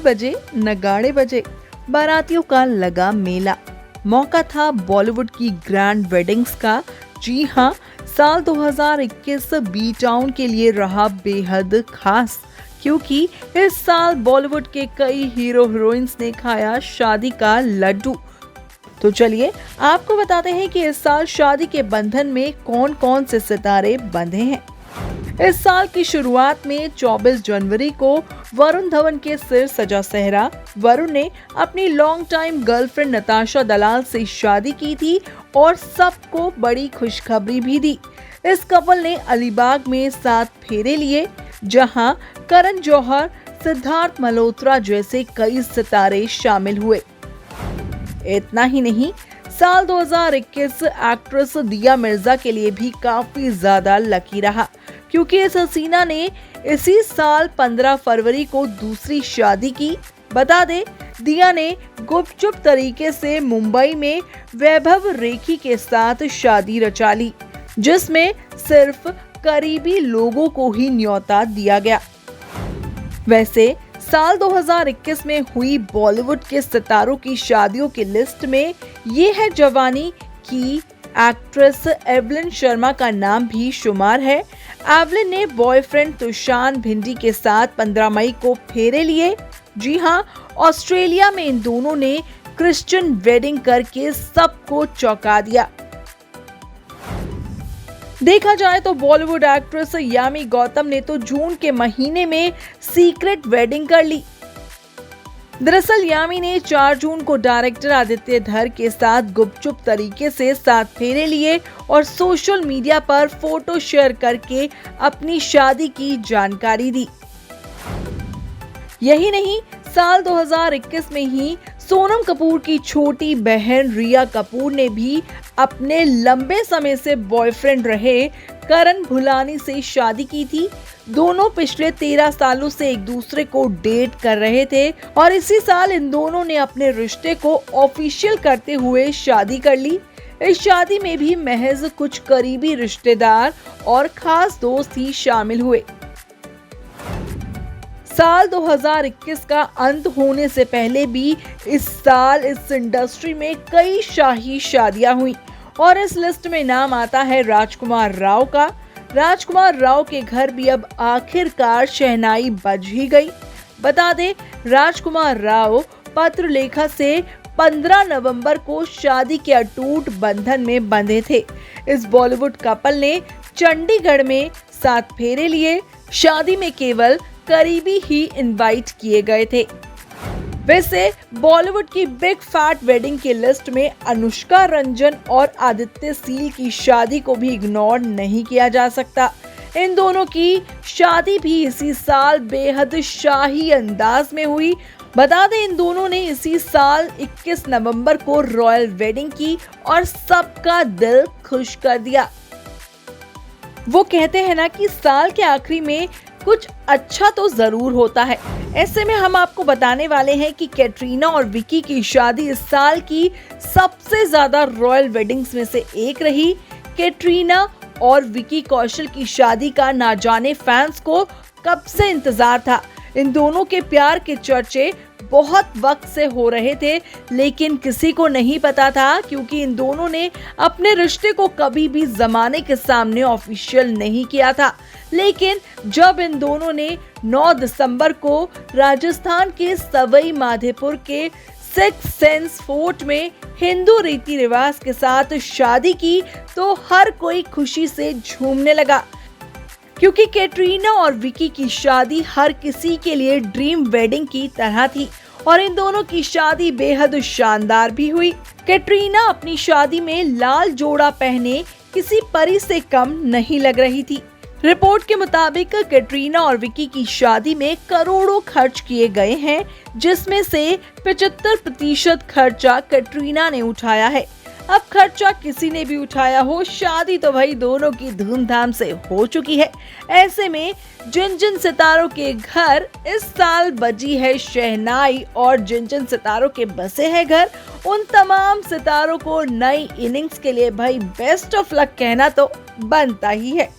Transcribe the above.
बजे नगाड़े बजे, बारातियों का लगा मेला। मौका था बॉलीवुड की ग्रैंड वेडिंग्स का। जी हाँ, साल 2021 बी टाउन के लिए रहा बेहद खास, क्योंकि इस साल बॉलीवुड के कई हीरो हीरोइंस ने खाया शादी का लड्डू। तो चलिए आपको बताते हैं कि इस साल शादी के बंधन में कौन कौन से सितारे बंधे हैं। इस साल की शुरुआत में 24 जनवरी को वरुण धवन के सिर सजा सेहरा। वरुण ने अपनी लॉन्ग टाइम गर्लफ्रेंड नताशा दलाल से शादी की थी और सबको बड़ी खुशखबरी भी दी। इस कपल ने अलीबाग में 7 फेरे लिए, जहां करण जौहर, सिद्धार्थ मल्होत्रा जैसे कई सितारे शामिल हुए। इतना ही नहीं, साल 2021 एक्ट्रेस दिया मिर्जा के लिए भी काफी ज्यादा लकी रहा, क्योंकि इस हसीना ने इसी साल 15 फरवरी को दूसरी शादी की। बता दे, दिया ने गुपचुप तरीके से मुंबई में वैभव रेखी के साथ शादी रचा ली, जिसमें सिर्फ करीबी लोगों को ही न्योता दिया गया। वैसे साल 2021 में हुई बॉलीवुड के सितारों की शादियों की लिस्ट में ये है जवानी की एक्ट्रेस एवलिन शर्मा का नाम भी शुमार है। एवलिन ने बॉयफ्रेंड तुषार भिंडी के साथ 15 मई को फेरे लिए। जी हाँ, ऑस्ट्रेलिया में इन दोनों ने क्रिश्चियन वेडिंग करके सबको चौंका दिया। देखा जाए तो बॉलीवुड एक्ट्रेस यामी गौतम ने तो जून के महीने में सीक्रेट वेडिंग कर ली। दरअसल यामी ने 4 जून को डायरेक्टर आदित्य धर के साथ गुपचुप तरीके से 7 फेरे लिए और सोशल मीडिया पर फोटो शेयर करके अपनी शादी की जानकारी दी। यही नहीं, साल 2021 में ही सोनम कपूर की छोटी बहन रिया कपूर ने भी अपने लंबे समय से बॉयफ्रेंड रहे करण भुलानी से शादी की थी। दोनों पिछले 13 सालों से एक दूसरे को डेट कर रहे थे और इसी साल इन दोनों ने अपने रिश्ते को ऑफिशियल करते हुए शादी कर ली। इस शादी में भी महज कुछ करीबी रिश्तेदार और खास दोस्त ही शामिल हुए। साल 2021 का अंत होने से पहले भी इस साल इस इंडस्ट्री में कई शाही शादियां हुई और इस लिस्ट में नाम आता है राजकुमार राव का। राजकुमार राव के घर भी अब आखिरकार शहनाई बज ही गई। बता दें, राजकुमार राव पत्रलेखा से 15 नवंबर को शादी के अटूट बंधन में बंधे थे। इस बॉलीवुड कपल ने चंडीगढ़ में 7 फेरे लिए। शादी में केवल करीबी ही इनवाइट किए गए थे। वैसे बॉलीवुड की बिग फैट वेडिंग की लिस्ट में अनुष्का रंजन और आदित्य सील की शादी को भी इग्नोर नहीं किया जा सकता। इन दोनों की शादी भी इसी साल बेहद शाही अंदाज में हुई। बता दें, इन दोनों ने इसी साल 21 नवंबर को रॉयल वेडिंग की और सबका दिल खुश कर दिया। वो कहते हैं ना कि साल के आखिरी में कुछ अच्छा तो जरूर होता है। ऐसे में हम आपको बताने वाले हैं कि कैटरीना और विकी की शादी इस साल की सबसे ज्यादा रॉयल वेडिंग्स में से एक रही। कैटरीना और विकी कौशल की शादी का ना जाने फैंस को कब से इंतजार था। इन दोनों के प्यार के चर्चे बहुत वक्त से हो रहे थे, लेकिन किसी को नहीं पता था, क्योंकि इन दोनों ने अपने रिश्ते को कभी भी जमाने के सामने ऑफिशियल नहीं किया था। लेकिन जब इन दोनों ने 9 दिसंबर को राजस्थान के सवाई माधोपुर के सिक्स सेंस फोर्ट में हिंदू रीति रिवाज के साथ शादी की, तो हर कोई खुशी से झूमने लगा, क्योंकि कैटरीना और विकी की शादी हर किसी के लिए ड्रीम वेडिंग की तरह थी और इन दोनों की शादी बेहद शानदार भी हुई। कैटरीना अपनी शादी में लाल जोड़ा पहने किसी परी से कम नहीं लग रही थी। रिपोर्ट के मुताबिक कैटरीना और विकी की शादी में करोड़ों खर्च किए गए हैं, जिसमें से 75% खर्चा कैटरीना ने उठाया है। अब खर्चा किसी ने भी उठाया हो, शादी तो भाई दोनों की धूमधाम से हो चुकी है। ऐसे में जिन जिन सितारों के घर इस साल बजी है शहनाई और जिन जिन सितारों के बसे हैं घर, उन तमाम सितारों को नई इनिंग्स के लिए भाई बेस्ट ऑफ लक कहना तो बनता ही है।